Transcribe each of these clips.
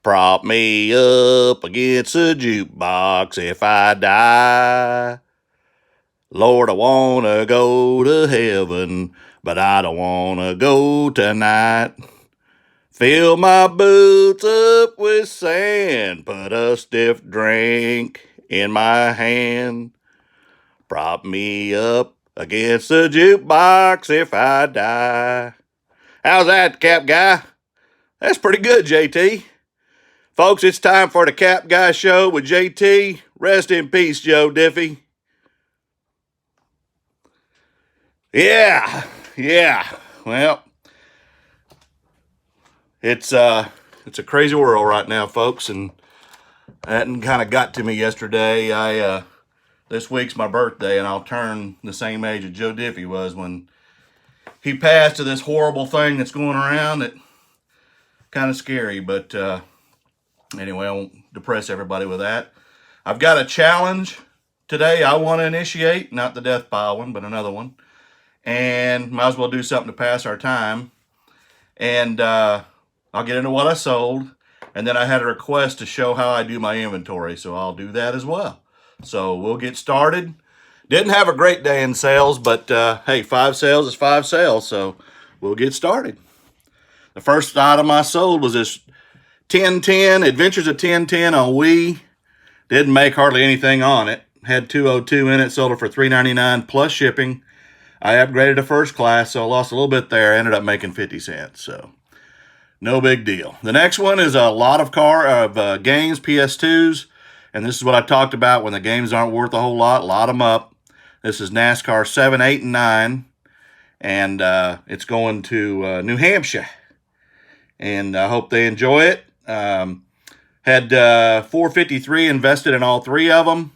Prop me up against a jukebox if I die. Lord, I wanna go to heaven, but I don't wanna go tonight. Fill my boots up with sand, put a stiff drink in my hand. Prop me up against the jukebox if I die. How's that, Cap Guy? That's pretty good, JT. Folks, it's time for the Cap Guy Show with JT. Rest in peace, Joe Diffee. Yeah. Well, it's a crazy world right now, folks, and that kind of got to me yesterday. This week's my birthday, and I'll turn the same age that Joe Diffee was when he passed to this horrible thing that's going around. That kind of scary, but anyway, I won't depress everybody with that. I've got a challenge today I want to initiate, not the death pile one, but another one, and might as well do something to pass our time. And I'll get into what I sold, and then I had a request to show how I do my inventory, so I'll do that as well. So we'll get started. Didn't have a great day in sales, but hey, 5 sales is 5 sales, so we'll get started. The first item I sold was this 1010, Adventures of 1010 on Wii. Didn't make hardly anything on it. Had 202 in it, sold it for $3.99 plus shipping. I upgraded to first class, so I lost a little bit there. Ended up making 50 cents, so no big deal. The next one is a lot of games, PS2s, and this is what I talked about when the games aren't worth a whole lot. Lot them up. This is NASCAR 7, 8, and 9, and it's going to New Hampshire, and I hope they enjoy it. Had $453 invested in all 3 of them,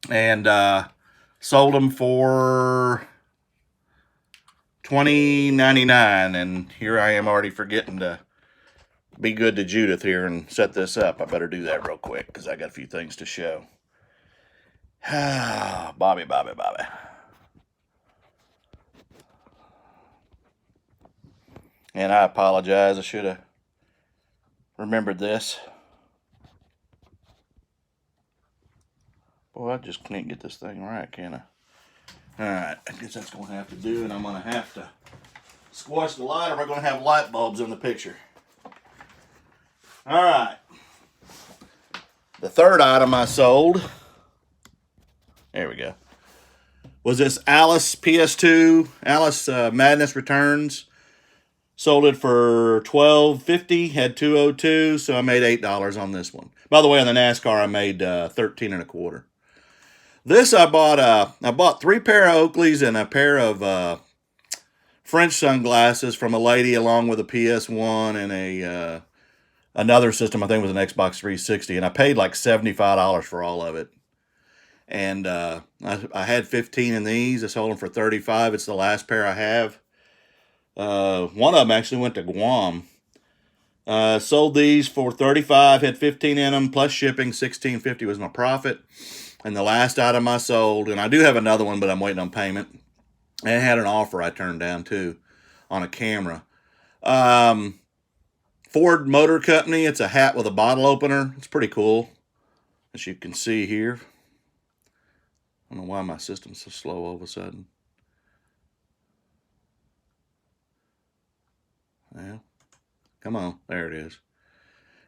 and sold them for $20.99, and here I am already forgetting to be good to Judith here and set this up. I better do that real quick because I got a few things to show. Bobby. And I apologize. I should have remembered this. Boy, I just can't get this thing right, can I? Alright, I guess that's going to have to do, and I'm going to have to squash the light, or we're going to have light bulbs in the picture. Alright. The third item I sold, there we go, was this Alice PS2, Alice Madness Returns. Sold it for $12.50, had 202, so I made $8 on this one. By the way, on the NASCAR, I made 13 and a quarter. This I bought 3 pair of Oakleys and a pair of French sunglasses from a lady, along with a PS1 and a another system. I think it was an Xbox 360, and I paid like $75 for all of it. And I had 15 in these. I sold them for $35. It's the last pair I have. One of them actually went to Guam. Sold these for $35. Had 15 in them plus shipping. $16.50 was my profit. And the last item I sold, and I do have another one, but I'm waiting on payment. And it had an offer I turned down too on a camera. Ford Motor Company. It's a hat with a bottle opener. It's pretty cool, as you can see here. I don't know why my system's so slow all of a sudden. Well, come on. There it is.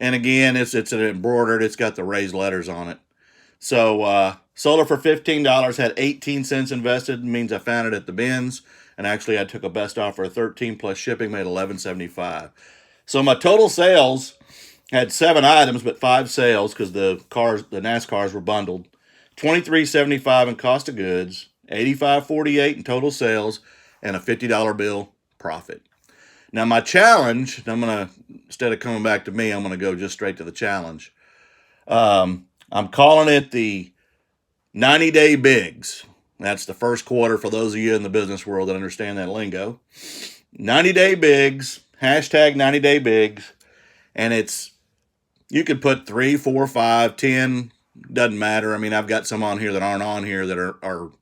And again, it's embroidered. It's got the raised letters on it. So, sold it for $15, had 18 cents invested, means I found it at the bins, and actually I took a best offer of 13 plus shipping, made $11.75. So my total sales had 7 items, but 5 sales because the NASCARs were bundled. $23.75 in cost of goods, $85.48 in total sales, and a $50 bill profit. Now my challenge, instead of coming back to me, I'm gonna go just straight to the challenge. I'm calling it the 90-day bigs. That's the first quarter for those of you in the business world that understand that lingo. 90-day bigs, hashtag 90-day bigs, and you could put 3, 4, 5, 10, doesn't matter. I mean, I've got some on here that aren't on here that are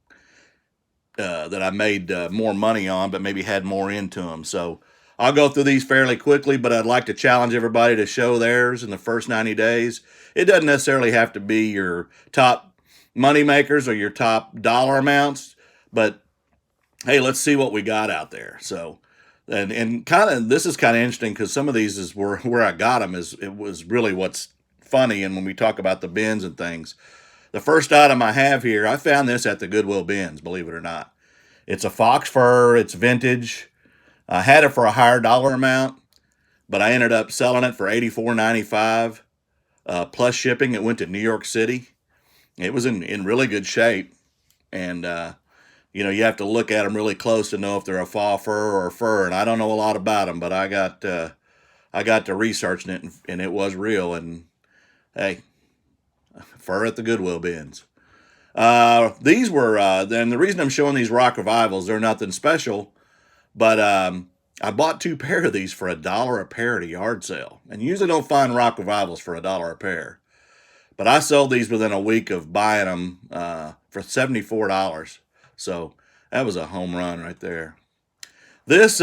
that I made more money on, but maybe had more into them. So I'll go through these fairly quickly, but I'd like to challenge everybody to show theirs in the first 90 days. It doesn't necessarily have to be your top money makers or your top dollar amounts, but hey, let's see what we got out there. So, and kind of this is kind of interesting because some of these is where I got them is it was really what's funny. And when we talk about the bins and things, the first item I have here, I found this at the Goodwill bins, believe it or not. It's a fox fur. It's vintage. I had it for a higher dollar amount, but I ended up selling it for $84.95 plus shipping. It went to New York City. It was in really good shape, and you have to look at them really close to know if they're a faux fur or a fur. And I don't know a lot about them, but I got to researching it, and it was real. And hey, fur at the Goodwill bins. These were then the reason I'm showing these rock revivals. They're nothing special, but I bought 2 pair of these for $1 a pair at a yard sale, and usually don't find rock revivals for $1 a pair. But I sold these within a week of buying them for $74. So that was a home run right there. This,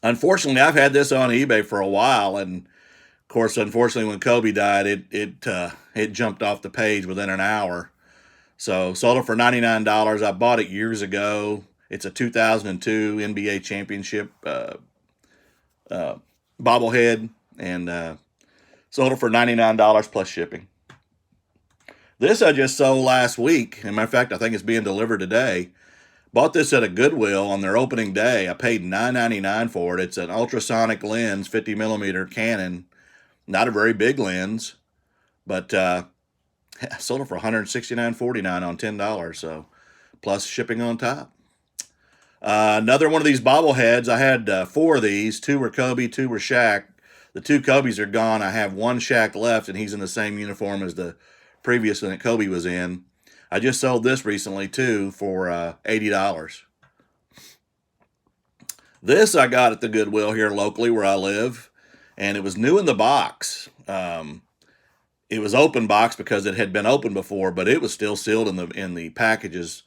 unfortunately, I've had this on eBay for a while, and of course, unfortunately, when Kobe died, it jumped off the page within an hour. So sold it for $99. I bought it years ago. It's a 2002 NBA championship bobblehead, and sold it for $99 plus shipping. This I just sold last week. As a matter of fact, I think it's being delivered today. Bought this at a Goodwill on their opening day. I paid $9.99 for it. It's an ultrasonic lens, 50 millimeter Canon. Not a very big lens, but I sold it for $169.49 on $10, so plus shipping on top. Another one of these bobbleheads. I had 4 of these. 2 were Kobe, 2 were Shaq. The 2 Kobe's are gone. I have 1 Shaq left, and he's in the same uniform as the previous one that Kobe was in. I just sold this recently, too, for $80. This I got at the Goodwill here locally where I live, and it was new in the box. It was open box because it had been opened before, but it was still sealed in the packages,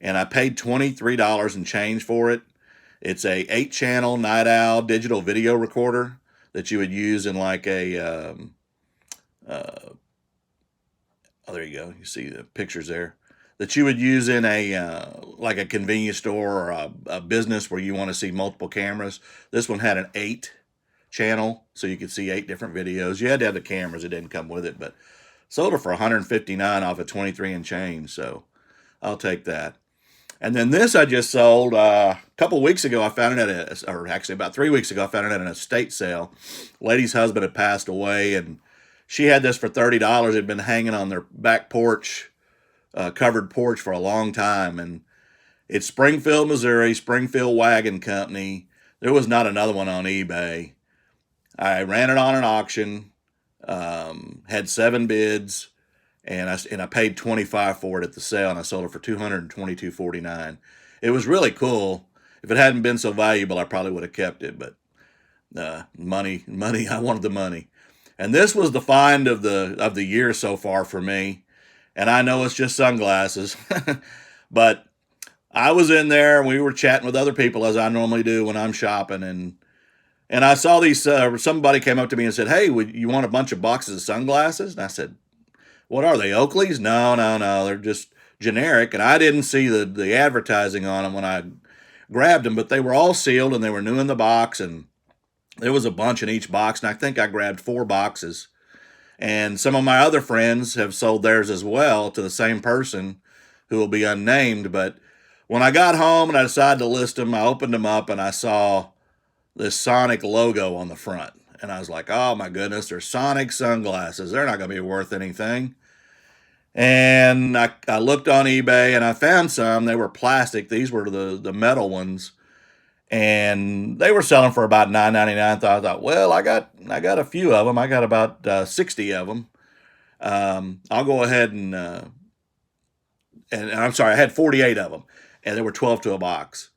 and I paid $23 and change for it. It's a 8-channel Night Owl digital video recorder that you would use in like a oh, there you go. You see the pictures there. That you would use in a like a convenience store or a business where you want to see multiple cameras. This one had an 8-channel, so you could see 8 different videos. You had to have the cameras; it didn't come with it, but sold it for $159 off of 23 and change. So I'll take that. And then this I just sold a couple weeks ago. I found it at or actually about 3 weeks ago. I found it at an estate sale. Lady's husband had passed away, and she had this for $30. It had been hanging on their back porch, covered porch for a long time. And it's Springfield, Missouri, Springfield Wagon Company. There was not another one on eBay. I ran it on an auction, had 7 bids, and I paid $25 for it at the sale, and I sold it for $222.49. It was really cool. If it hadn't been so valuable, I probably would have kept it, but money, I wanted the money. And this was the find of the year so far for me. And I know it's just sunglasses, but I was in there and we were chatting with other people as I normally do when I'm shopping, and I saw these. Somebody came up to me and said, "Hey, you want a bunch of boxes of sunglasses?" And I said, "What are they, Oakleys?" No, they're just generic. And I didn't see the advertising on them when I grabbed them, but they were all sealed and they were new in the box, and there was a bunch in each box, and I think I grabbed 4 boxes. And some of my other friends have sold theirs as well to the same person who will be unnamed. But when I got home and I decided to list them, I opened them up and I saw this Sonic logo on the front. And I was like, oh my goodness, they're Sonic sunglasses. They're not going to be worth anything. And I looked on eBay and I found some. They were plastic. These were the metal ones. And they were selling for about $9.99. So I thought, well, I got a few of them. I got about 60 of them. I'll go ahead and I'm sorry, I had 48 of them, and there were 12 to a box,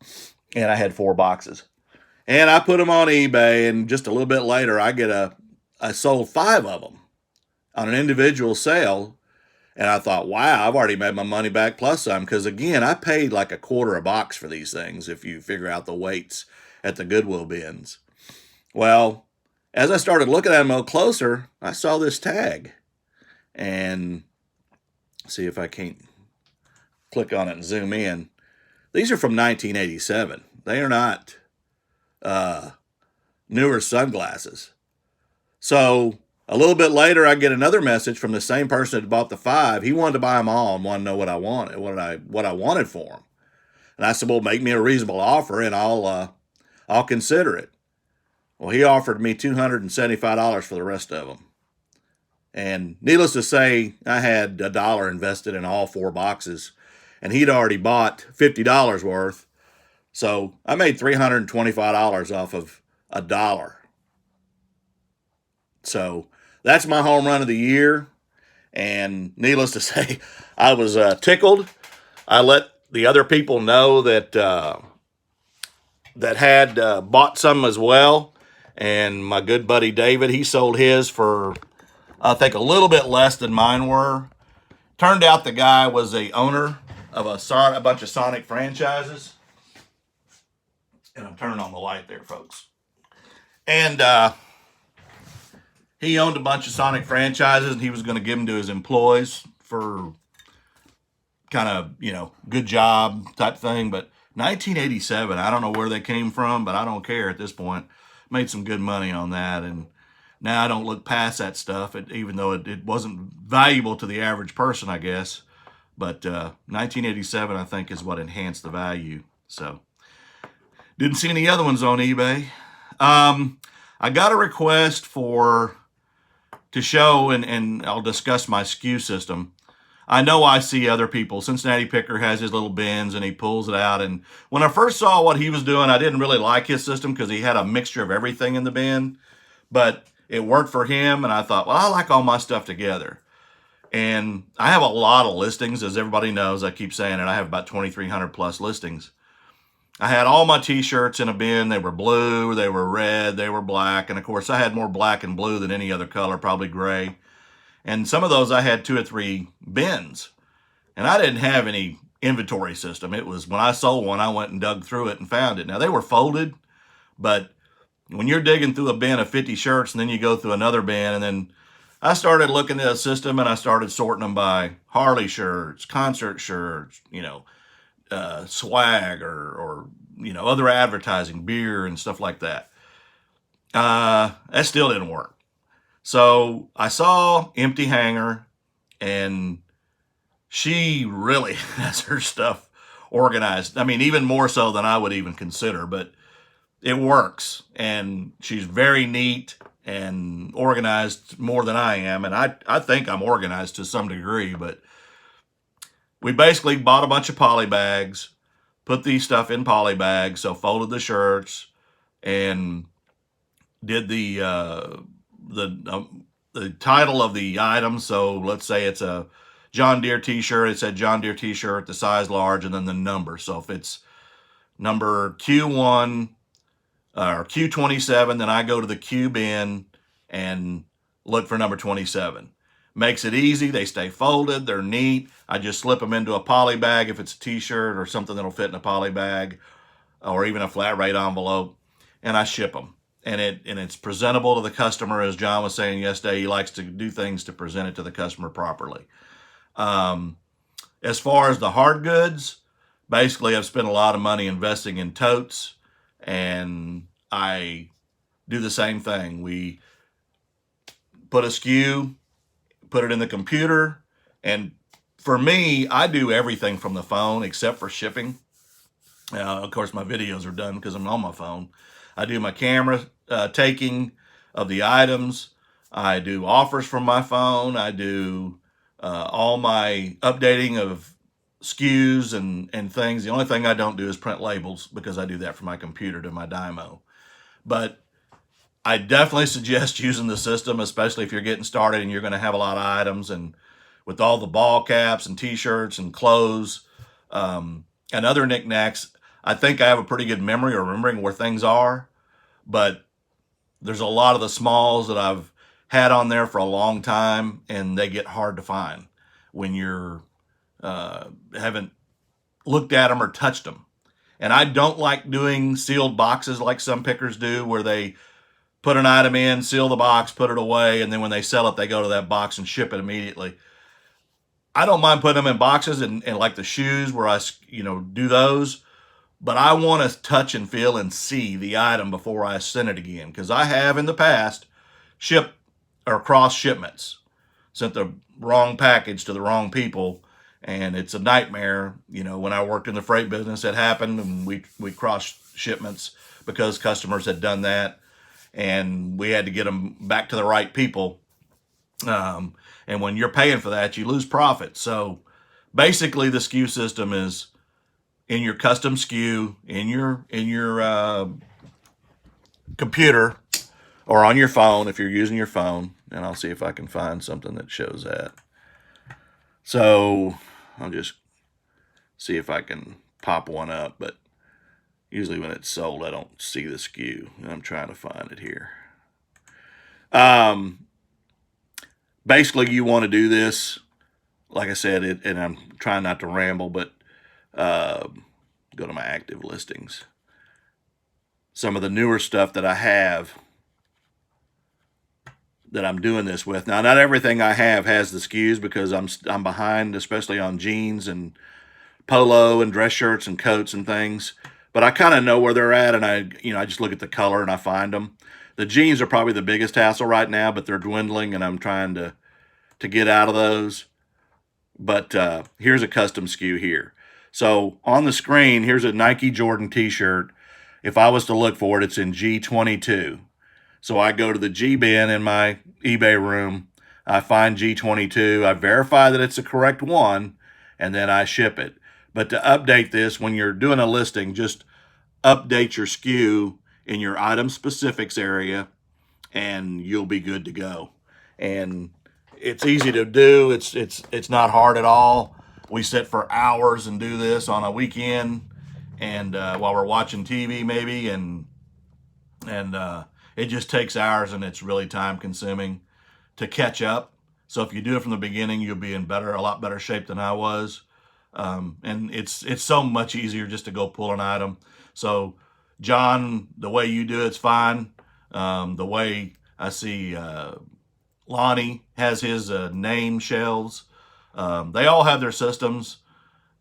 and I had 4 boxes. And I put them on eBay, and just a little bit later, I sold 5 of them on an individual sale. And I thought, wow, I've already made my money back plus some. Because again, I paid like $0.25 a box for these things if you figure out the weights. at the Goodwill bins. Well, as I started looking at them a little closer, I saw this tag. And see if I can't click on it and zoom in. These are from 1987. They are not newer sunglasses. So a little bit later, I get another message from the same person that bought the 5. He wanted to buy them all and wanted to know what I wanted, what I wanted for them. And I said, well, make me a reasonable offer and I'll consider it. Well, he offered me $275 for the rest of them. And needless to say, I had $1 invested in all 4 boxes, and he'd already bought $50 worth. So I made $325 off of $1. So that's my home run of the year. And needless to say, I was tickled. I let the other people know that that had bought some as well. And my good buddy David, he sold his for, I think, a little bit less than mine were. Turned out the guy was a owner of a bunch of Sonic franchises. And I'm turning on the light there, folks. And he owned a bunch of Sonic franchises, and he was going to give them to his employees for kind of, good job type thing. But 1987, I don't know where they came from, but I don't care at this point. Made some good money on that, and now I don't look past that stuff, even though it wasn't valuable to the average person, I guess. But 1987, I think, is what enhanced the value. So didn't see any other ones on eBay. I got a request to show, and I'll discuss my SKU system. I know I see other people. Cincinnati Picker has his little bins, and he pulls it out. And when I first saw what he was doing, I didn't really like his system because he had a mixture of everything in the bin. But it worked for him, and I thought, well, I like all my stuff together. And I have a lot of listings, as everybody knows. I keep saying it. I have about 2,300 plus listings. I had all my t-shirts in a bin. They were blue, they were red, they were black. And of course, I had more black and blue than any other color, probably gray. And some of those I had 2 or 3 bins. And I didn't have any inventory system. It was when I sold one, I went and dug through it and found it. Now, they were folded, but when you're digging through a bin of 50 shirts and then you go through another bin, and then I started looking at a system and I started sorting them by Harley shirts, concert shirts, swag or other advertising, beer and stuff like that. That still didn't work. So I saw Empty Hanger, and she really has her stuff organized. I mean, even more so than I would even consider, but it works. And she's very neat and organized more than I am. And I think I'm organized to some degree, but we basically bought a bunch of poly bags, put these stuff in poly bags, so folded the shirts and did the title of the item. So let's say it's a John Deere t-shirt. It said John Deere t-shirt, the size large, and then the number. So if it's number Q1 or Q27, then I go to the Q bin and look for number 27. Makes it easy. They stay folded. They're neat. I just slip them into a poly bag if it's a t-shirt or something that'll fit in a poly bag or even a flat rate envelope, and I ship them. And it's presentable to the customer. As John was saying yesterday, he likes to do things to present it to the customer properly. As far as the hard goods, basically I've spent a lot of money investing in totes, and I do the same thing. We put a SKU, put it in the computer, and for me, I do everything from the phone except for shipping. Of course, my videos are done because I'm on my phone. I do my camera taking of the items. I do offers from my phone. I do all my updating of SKUs and things. The only thing I don't do is print labels because I do that for my computer to my Dymo. But I definitely suggest using the system, especially if you're getting started and you're going to have a lot of items, and with all the ball caps and t-shirts and clothes and other knickknacks. I think I have a pretty good memory of remembering where things are, but there's a lot of the smalls that I've had on there for a long time, and they get hard to find when you're haven't looked at them or touched them. And I don't like doing sealed boxes like some pickers do, where they put an item in, seal the box, put it away, and then when they sell it, they go to that box and ship it immediately. I don't mind putting them in boxes and like the shoes where I, do those, but I want to touch and feel and see the item before I send it again. Because I have in the past shipped or cross shipments, sent the wrong package to the wrong people, and it's a nightmare. When I worked in the freight business, it happened, and we crossed shipments because customers had done that, and we had to get them back to the right people. And when you're paying for that, you lose profit. So basically, the SKU system is in your custom SKU in your computer or on your phone if you're using your phone. And I'll see if I can find something that shows that. So I'll just see if I can pop one up. But usually when it's sold, I don't see the SKU. And I'm trying to find it here. Basically, you want to do this, like I said, and I'm trying not to ramble, but go to my active listings. Some of the newer stuff that I have that I'm doing this with. Now, not everything I have has the SKUs because I'm behind, especially on jeans and polo and dress shirts and coats and things. But I kind of know where they're at, and I just look at the color and I find them. The jeans are probably the biggest hassle right now, but they're dwindling, and I'm trying to get out of those. But here's a custom SKU here. So on the screen, here's a Nike Jordan t-shirt. If I was to look for it, it's in G22. So I go to the G bin in my eBay room. I find G22. I verify that it's the correct one, and then I ship it. But to update this, when you're doing a listing, just update your SKU in your item specifics area, and you'll be good to go. And it's easy to do. It's not hard at all. We sit for hours and do this on a weekend, and while we're watching TV maybe, and it just takes hours, and it's really time consuming to catch up. So if you do it from the beginning, you'll be in a lot better shape than I was. And it's so much easier just to go pull an item. So John, the way you do it's fine. The way I see Lonnie has his name shelves. They all have their systems,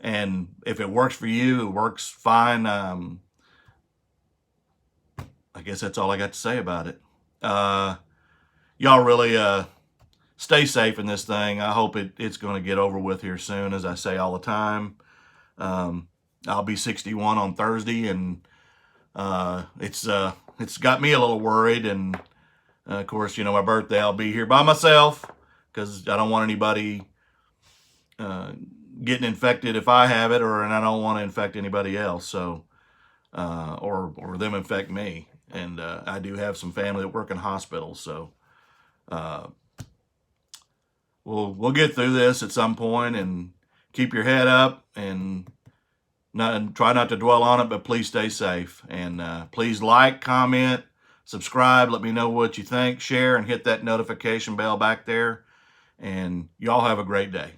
and if it works for you, it works fine. I guess that's all I got to say about it. Y'all really stay safe in this thing. I hope it's going to get over with here soon, as I say all the time. I'll be 61 on Thursday, and it's got me a little worried. And of course, my birthday, I'll be here by myself because I don't want anybody getting infected if I have it, and I don't want to infect anybody else. So, or them infect me. And I do have some family that work in hospitals, so we'll get through this at some point. And keep your head up, and try not to dwell on it, but please stay safe. And please like, comment, subscribe. Let me know what you think. Share and hit that notification bell back there. And y'all have a great day.